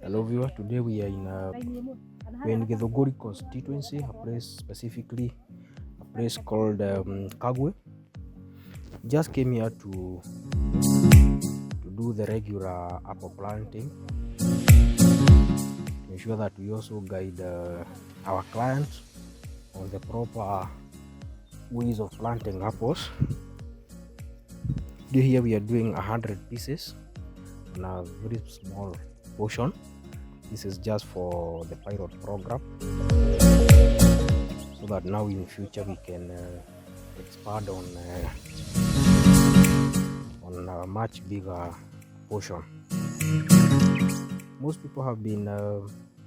Hello viewer, today we are in Githogori constituency, a place called Kagwe. Just came here to do the regular apple planting, to ensure that we also guide our clients on the proper ways of planting apples. Here we are doing 100 pieces on a very small portion. This is just for the pilot program, so that now in future we can expand on a much bigger portion. Most people have been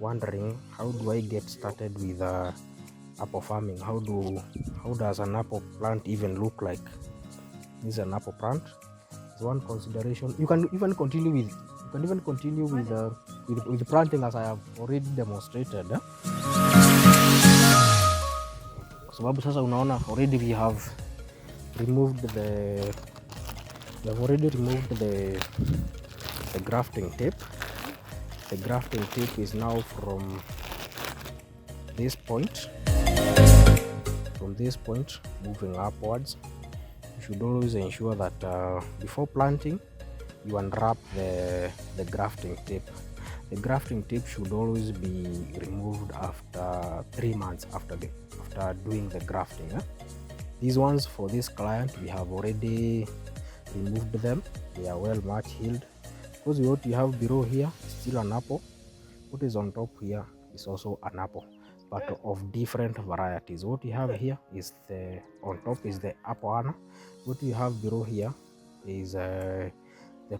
wondering, how do I get started with apple farming? How does an apple plant even look like? This is an apple plant. It's one consideration. You can even continue with planting as I have already demonstrated. Sababu sasa unaona already we have removed the grafting tape. The grafting tape is now from this point. From this point moving upwards. You should always ensure that before planting you unwrap the grafting tape. The grafting tape should always be removed after 3 months after doing the grafting. These ones for this client, we have already removed them. They are well much healed. Because what you have below here is still an apple. What is on top here is also an apple, but of different varieties. What you have here is on top is the apple Anna. What you have below here is the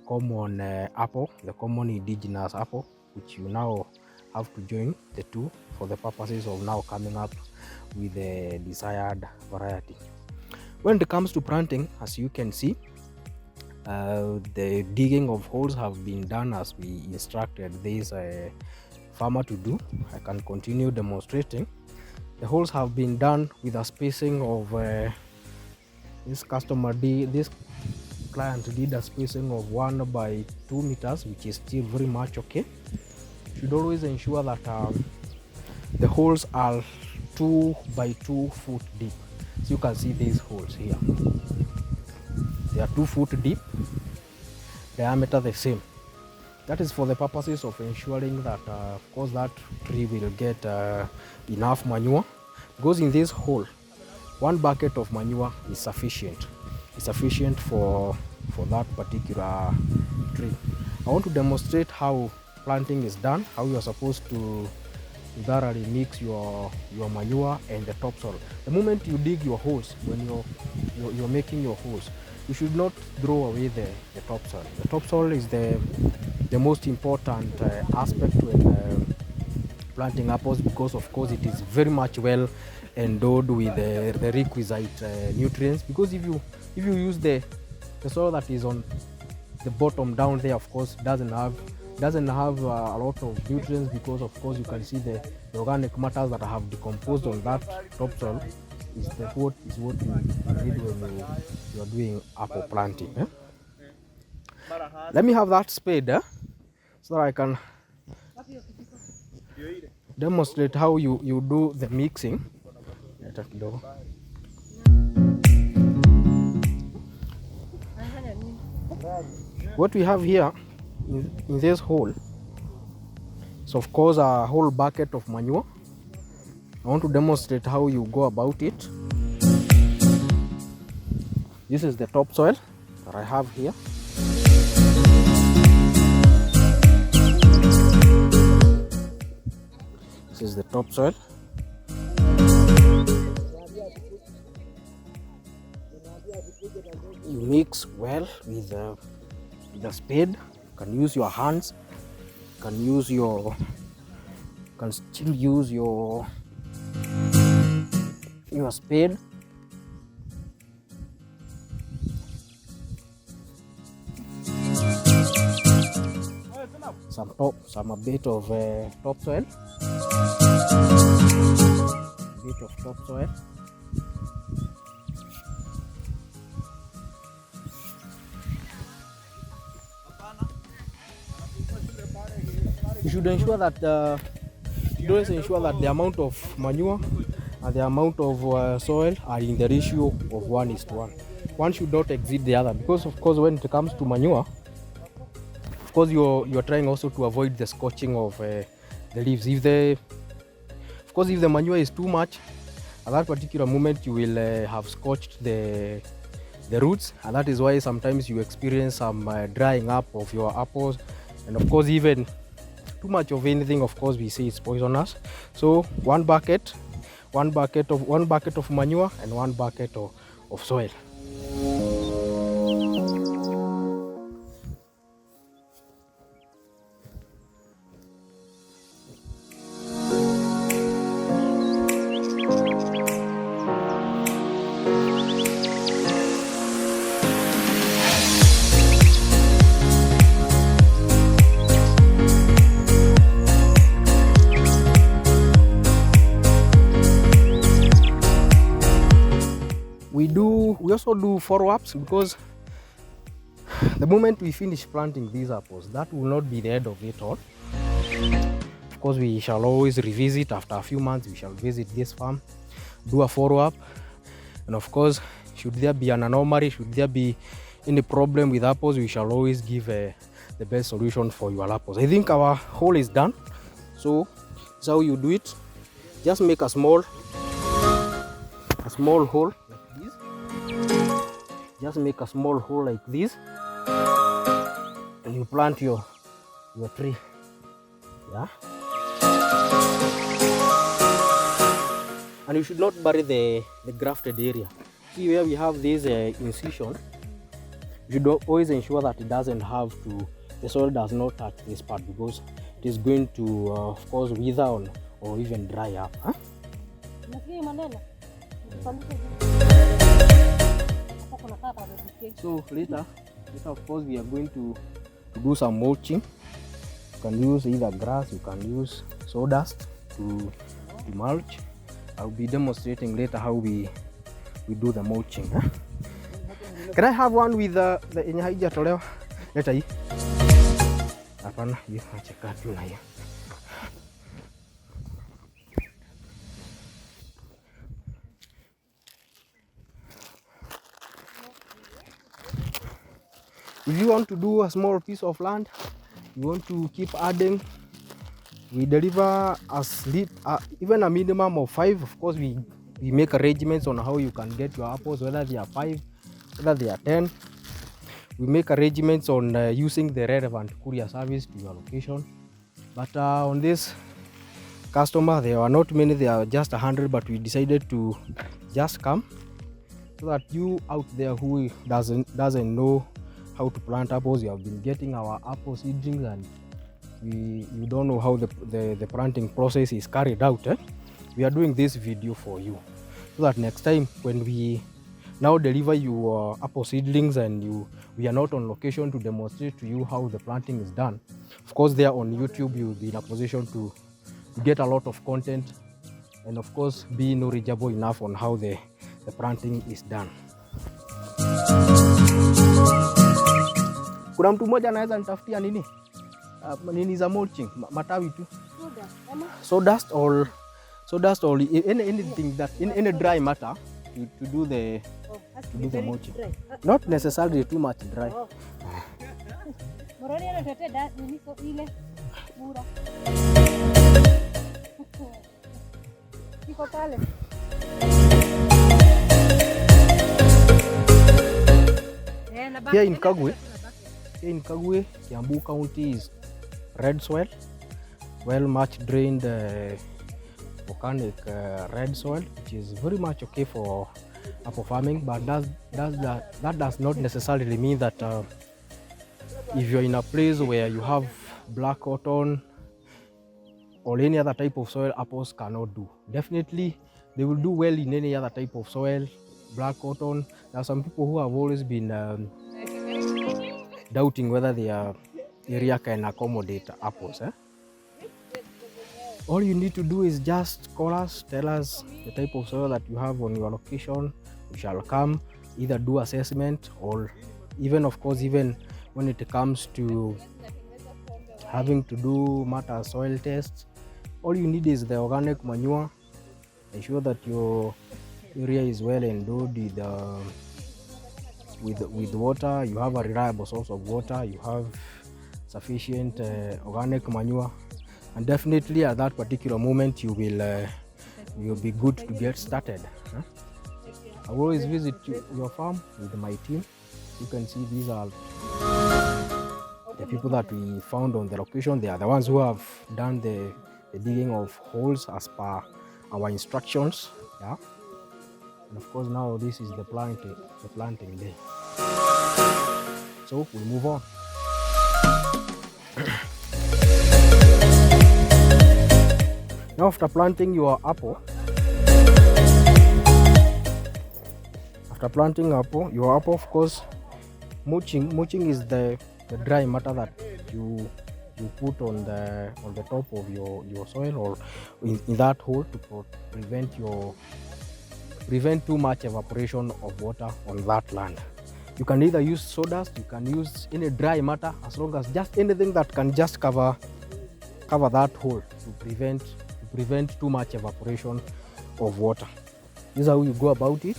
common apple, the common indigenous apple, which you now have to join the two for the purposes of now coming up with the desired variety. When it comes to planting, as you can see, the digging of holes have been done as we instructed this farmer to do. I can continue demonstrating. The holes have been done with a spacing of this client did a spacing of 1 by 2 meters, which is still very much okay. You should always ensure that the holes are 2 by 2 foot deep. So you can see these holes here. They are 2 foot deep, diameter the same. That is for the purposes of ensuring that of course that tree will get enough manure, because in this hole 1 bucket of manure is sufficient. It's sufficient for that particular tree. I want to demonstrate how planting is done, how you are supposed to thoroughly mix your manure and the topsoil. The moment you dig your holes, when you're making your holes, you should not throw away the topsoil. The topsoil is the most important aspect when planting apples, because of course it is very much well endowed with the requisite nutrients. Because if you use the soil that is on the bottom down there, of course doesn't have a lot of nutrients, because of course you can see the organic matters that have decomposed on that topsoil is what you need when you are doing apple planting. Let me have that spade so that I can demonstrate how you do the mixing. What we have here in this hole is of course a whole bucket of manure. I want to demonstrate how you go about it. This is the topsoil that I have here. This is the topsoil. You mix well with the spade. You can use your hands. You can still use your spade. A bit of topsoil. you should ensure that the amount of manure and the amount of soil are in the ratio of 1:1. One should not exceed the other, because of course when it comes to manure, of course you're trying also to avoid the scorching of the leaves. If the manure is too much, at that particular moment you will have scorched the roots, and that is why sometimes you experience some drying up of your apples. And of course, even too much of anything, of course we say it's poisonous. So one bucket of manure and one bucket of soil. We also do follow-ups, because the moment we finish planting these apples, that will not be the end of it all. Of course, we shall always revisit after a few months. We shall visit this farm, do a follow-up, and of course, should there be an anomaly, should there be any problem with apples, we shall always give the best solution for your apples. I think our hole is done, so that's how you do it. Just make a small hole like this. Just make a small hole like this, and you plant your tree. Yeah. And you should not bury the grafted area. See where we have this incision, you should always ensure that it doesn't have to, the soil does not touch this part, because it is going to of course wither on or even dry up. Huh? So later of course we are going to do some mulching. You can use either grass, you can use sawdust to mulch. I'll be demonstrating later how we do the mulching. Huh? Can I have one with the inhaija tolewa? Later hii. Hapana, hiyo nacheka tu na hiyo. If you want to do a small piece of land, you want to keep adding, we deliver even a minimum of 5. Of course, we make arrangements on how you can get your apples, whether they are 5, whether they are 10. We make arrangements on using the relevant courier service to your location. But on this customer, there are not many, there are just 100, but we decided to just come so that you out there who doesn't know how to plant apples, you have been getting our apple seedlings and you don't know how the planting process is carried out. We are doing this video for you, so that next time when we now deliver you apple seedlings and we are not on location to demonstrate to you how the planting is done. Of course, there on YouTube you'll be in a position to get a lot of content and of course be knowledgeable enough on how the planting is done. Kuna mtu mmoja anaweza nitafutia nini za mulching, matawi tu, sawdust or anything that in any dry matter to do the mulching. Not necessarily too much dry. Here in Kagwe, Kiambu County is red soil, well much drained volcanic red soil, which is very much okay for apple farming. But that does not necessarily mean that if you're in a place where you have black cotton or any other type of soil, apples cannot do. Definitely they will do well in any other type of soil, black cotton. There are some people who have always been doubting whether their area can accommodate apples. All you need to do is just call us, tell us the type of soil that you have on your location. We shall come, either do assessment or even, of course, even when it comes to having to do matter soil tests. All you need is the organic manure. Ensure that your area is well endowed with water. You have a reliable source of water. You have sufficient organic manure, and definitely at that particular moment you'll be good to get started. I will always visit your farm with my team. You can see these are the people that we found on the location. They are the ones who have done the digging of holes as per our instructions. Yeah. And of course now this is the planting day. So we'll move on. Now after planting your apple, your apple, of course, mulching is the dry matter that you put on the top of your soil or in that hole to prevent too much evaporation of water on that land. You can either use sawdust, you can use any dry matter, as long as just anything that can just cover that hole to prevent too much evaporation of water. This is how you go about it.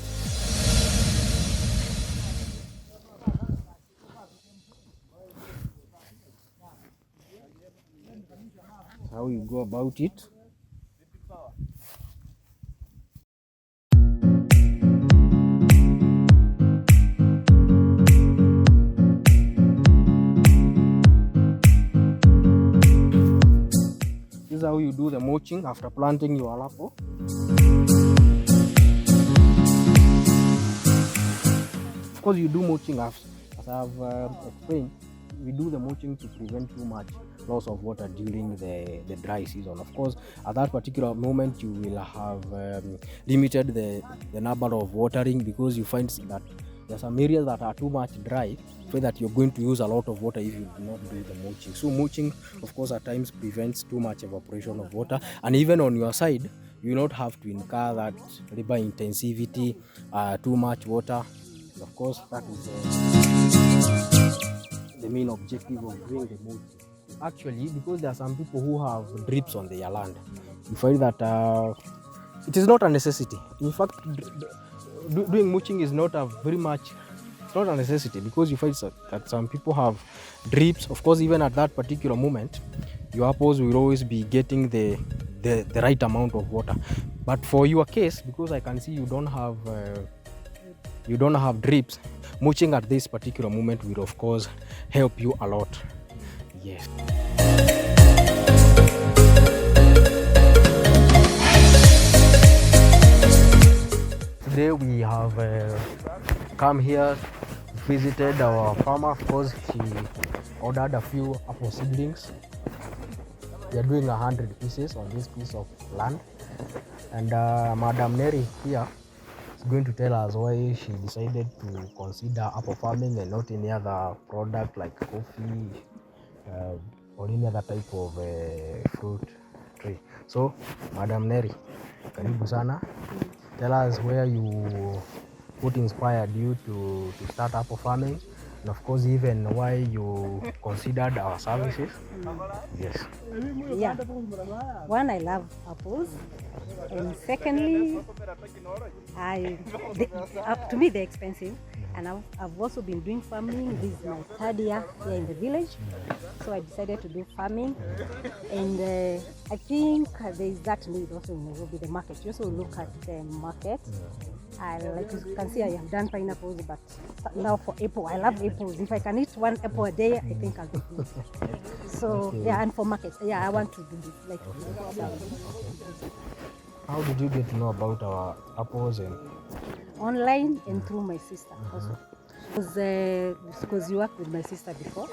How you go about it. This is how you do the mulching after planting your apple. Of course, you do mulching as I've explained. We do the mulching to prevent too much loss of water during the dry season. Of course, at that particular moment you will have limited the number of watering, because you find that there are some areas that are too much dry, so that you're going to use a lot of water if you do not do the mulching. So mulching, of course, at times prevents too much evaporation of water, and even on your side you will not have to incur that labor intensivity, too much water. And of course, that is the main objective of doing the mulching. Actually, because there are some people who have drips on their land, you find that it is not a necessity. In fact, doing mulching is not it's not a necessity, because you find that some people have drips. Of course, even at that particular moment, your apples will always be getting the right amount of water. But for your case, because I can see you don't have drips, mulching at this particular moment will of course help you a lot. Yes. Today we have come here, visited our farmer. Of course, he ordered a few apple seedlings. We are doing 100 pieces on this piece of land, and Madam Neri here is going to tell us why she decided to consider apple farming and not any other product like coffee or any other type of fruit tree. So, Madam Neri, karibu sana. Tell us what inspired you to start apple farming, and of course even why you considered our services. Yes. Yeah. One, I love apples, and secondly, to me they're expensive, and I've also been doing farming. This is my third year here in the village, so I decided to do farming, and I think there is that need also in Nairobi, the market. You also look at the market. Like you can see, I have done pineapples, but now for apple, I love apples. If I can eat one apple a day, I think I'll be good. So yeah, and for market, yeah, I want to do this. Like, How did you get to know about our apples? And online and through my sister also. Because you worked with my sister before,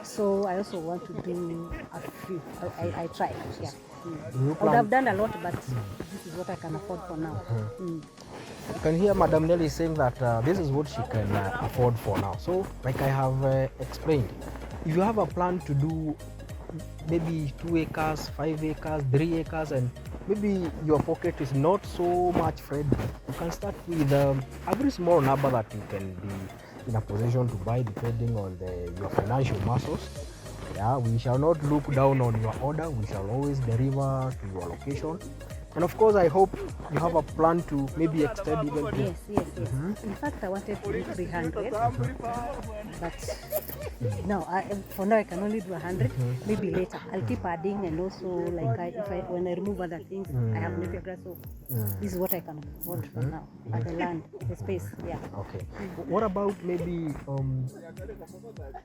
so I also want to do a few. I tried, yeah. I would have done a lot, but this is what I can afford for now. You can hear Madam Nelly saying that this is what she can afford for now. So, like I have explained, if you have a plan to do maybe 2 acres, 5 acres, 3 acres, and maybe your pocket is not so much friendly, you can start with a very small number that you can be in a position to buy, depending on your financial muscles. Yeah, we shall not look down on your order. We shall always deliver to your location. And of course, I hope you have a plan to maybe extend even to. Yes. In fact, I wanted to do 300, but no, for now I can only do 100. Maybe later I'll keep adding, and also like when I remove other things, I have napier grass. So this is what I can afford for now. The land, the space, yeah. Okay. What about maybe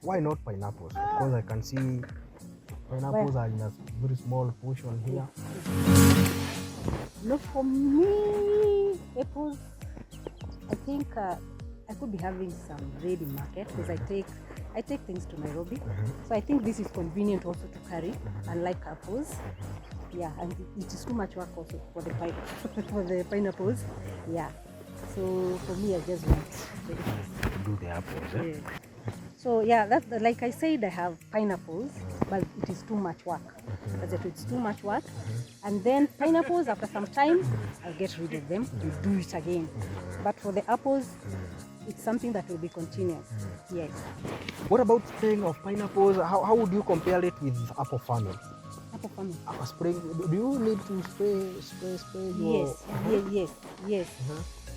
why not pineapples? Because I can see pineapples are in a very small portion here. No, for me, apples, I think I could be having some ready market because I take things to Nairobi. So I think this is convenient also to carry, unlike apples. Yeah, and it is too much work also for the for the pineapples. Yeah. So for me, I just want To do the apples. yeah. So yeah, like I said, I have pineapples, but it is too much work. It's too much work, and then pineapples after some time, I'll get rid of them and do it again. But for the apples, it's something that will be continuous. Yes. What about spraying of pineapples? How would you compare it with apple farming? Apple farming. Spraying, do you need to spray your... Yes.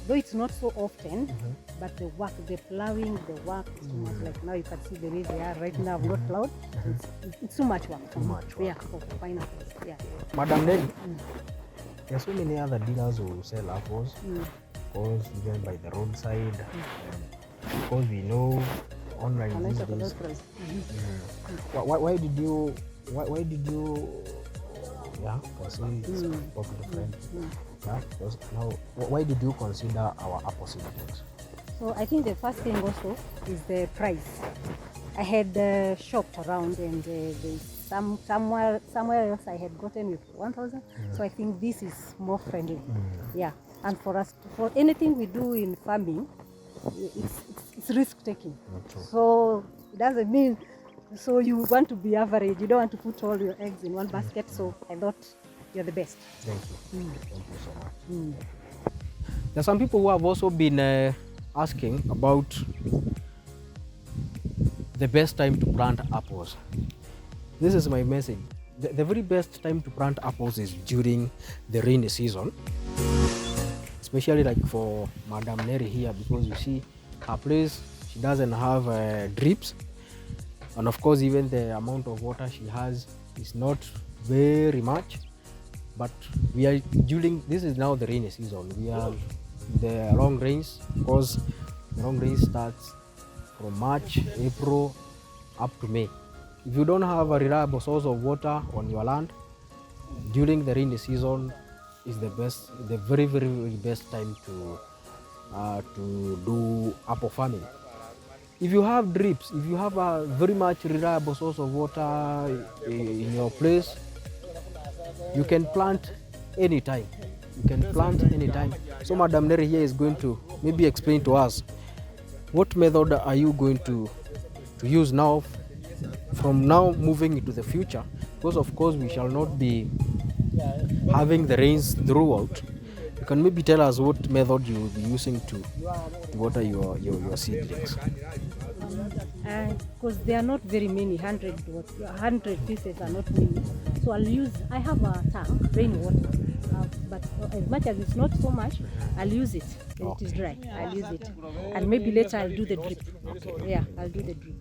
Though it's not so often, but the work, the plowing, the work is too much. Like now you can see the way they are right now, not plowed. It's too much work. Too much work. Yeah, for pineapples. Yeah. Madam Nelly, there are so many other dealers who sell apples, because even by the roadside, because we know online these days. Why did you yeah, consider talk to the friend. Yeah, because now why did you consider our apple seedlings? So I think the first thing also is the price. I had shopped around, and somewhere else I had gotten with 1,000. So I think this is more friendly. Yeah, and for anything we do in farming, it's risk taking. So it doesn't mean. So you want to be average. You don't want to put all your eggs in one basket. So I thought you're the best. Thank you. Thank you so much. There are some people who have also been asking about the best time to plant apples. This is my message. The very best time to plant apples is during the rainy season, especially like for Madam Neri here, because you see her place, she doesn't have drips, and of course even the amount of water she has is not very much. But we are this is now the rainy season. We are the long rains, because the long rain starts from March, April up to May. If you don't have a reliable source of water on your land, during the rainy season is the very best time to do apple farming. If you have drips, if you have a very much reliable source of water in your place, you can plant anytime. So Madam Neri here is going to maybe explain to us what method are you going to use now, from now moving into the future, because of course we shall not be having the rains throughout. You can maybe tell us what method you will be using to water your seedlings. Because there are not very many, 100 pieces are not many. So I have a tank, rainwater, but as much as it's not so much, I'll use it when it is dry. I'll use it, and maybe later I'll do the drip. Okay. Yeah, I'll do the drip.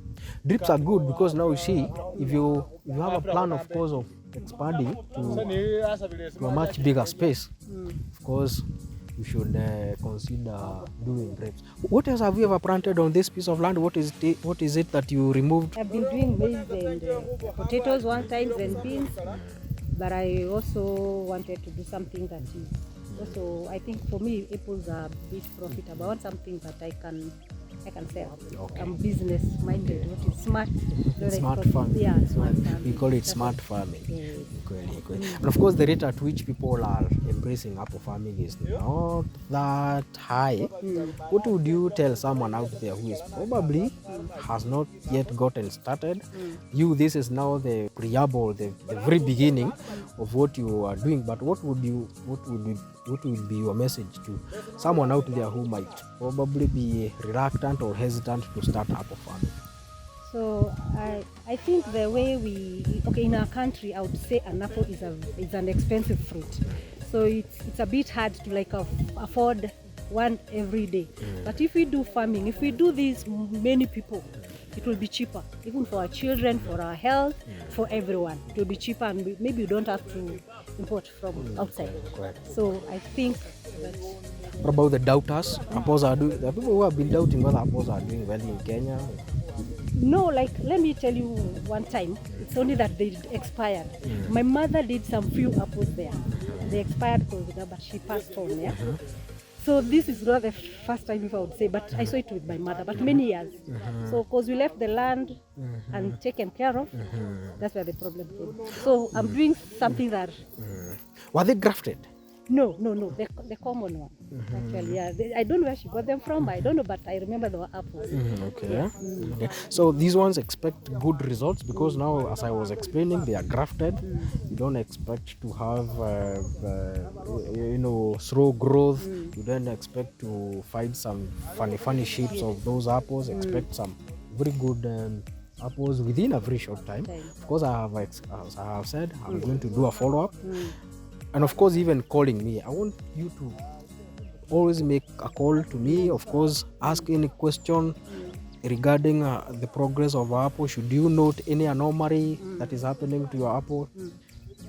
Drips are good because now you see, if you have a plan, of course, of expanding to a much bigger space, of course you should consider doing drips. What else have you ever planted on this piece of land? What is it that you removed? I've been doing maize and potatoes one time, and beans, but I also wanted to do something that is also, I think for me, apples are a bit profitable. I want something that I can sell. Okay. I'm business minded. What is smart? Smart farming. Yeah, smart farming. We call it smart farming. Yes. And of course, the rate at which people are embracing apple farming is not that high. What would you tell someone out there who is probably has not yet gotten started? This is now the preamble, the very beginning of what you are doing. But what would be your message to someone out there who might probably be reluctant or hesitant to start apple farming? So I think the way okay, in our country, I would say an apple is an expensive fruit. So it's a bit hard to like afford one every day. But if we do farming, if we do this many people, it will be cheaper, even for our children, for our health, for everyone. It will be cheaper, and maybe you don't have to import from outside. Correct. So I think that. What about the doubters? Apples are doing. The people who have been doubting whether apples are doing well in Kenya. No, like let me tell you one time, it's only that they expired. My mother did some few apples there. They expired because but she passed on, yeah. So this is not the first time, if I would say, but I saw it with my mother, but many years. So because we left the land and taken care of, that's where the problem came. So I'm doing something that. Were they grafted? No, the common one. Actually, yeah. I don't know where she got them from. I don't know, but I remember they were apples. Okay. Yeah. Okay. So these ones expect good results because now, as I was explaining, they are grafted. You don't expect to have, slow growth. You don't expect to find some funny shapes of those apples. Expect some very good apples within a very short time. Of course, as I have said, I'm going to do a follow-up. And of course, even calling me, I want you to always make a call to me. Of course, ask any question regarding the progress of our apple. Should you note any anomaly that is happening to your apple?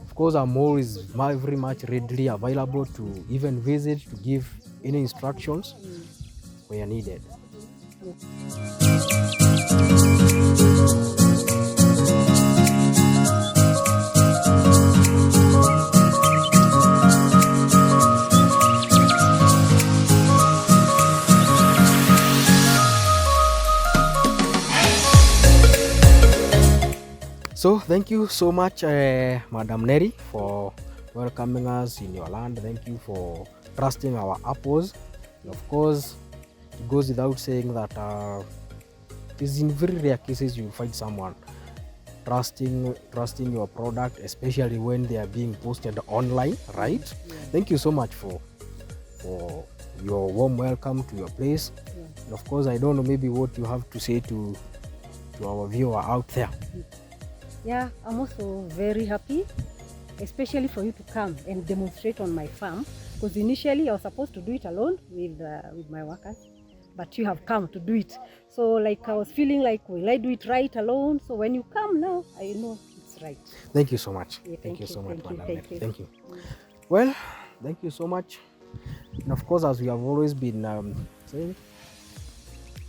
Of course, I'm always very much readily available to even visit to give any instructions where needed. So thank you so much, Madam Neri, for welcoming us in your land. Thank you for trusting our apples. And of course, it goes without saying that it is in very rare cases you find someone trusting your product, especially when they are being posted online, right? Yeah. Thank you so much for your warm welcome to your place. Yeah. And of course, I don't know maybe what you have to say to our viewer out there. Yeah, I'm also very happy, especially for you to come and demonstrate on my farm, because initially I was supposed to do it alone with my workers, but you have come to do it. So like I was feeling like, will I do it right alone? So when you come now, I know it's right. Thank you so much. Yeah, thank you so much, Madam. Thank you. Well, thank you so much. And of course, as we have always been saying,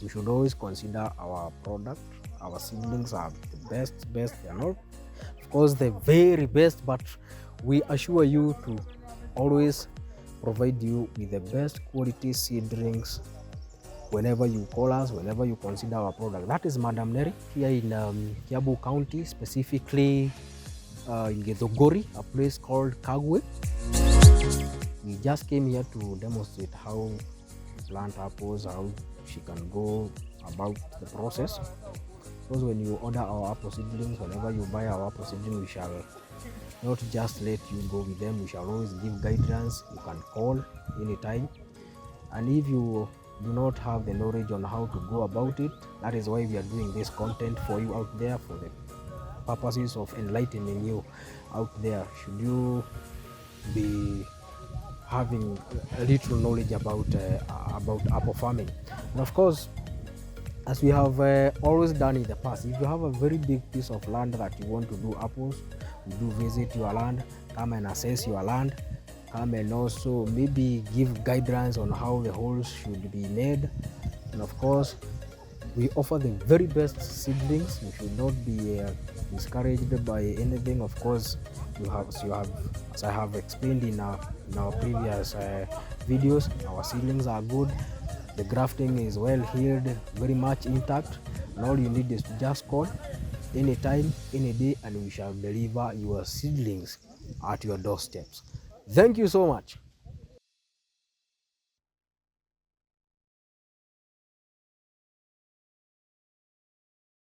we should always consider our product. Our seedlings are the best. They are not, of course, the very best, but we assure you to always provide you with the best quality seedlings whenever you call us, whenever you consider our product. That is Madam Neri here in Kiambu County, specifically in Githogori, a place called Kagwe. We just came here to demonstrate how to plant apples, how she can go about the process. Because when you order our apple seedlings, whenever you buy our apple seedlings, we shall not just let you go with them. We shall always give guidance. You can call anytime. And if you do not have the knowledge on how to go about it, that is why we are doing this content for you out there, for the purposes of enlightening you out there. Should you be having a little knowledge about apple farming. And of course, as we have always done in the past, if you have a very big piece of land that you want to do apples, we do visit your land, come and assess your land, come and also maybe give guidance on how the holes should be made. And of course, we offer the very best seedlings. You should not be discouraged by anything. Of course, as I have explained in our previous videos, our seedlings are good. The grafting is well healed, very much intact, and all you need is to just call anytime, any day, and we shall deliver your seedlings at your doorsteps. Thank you so much.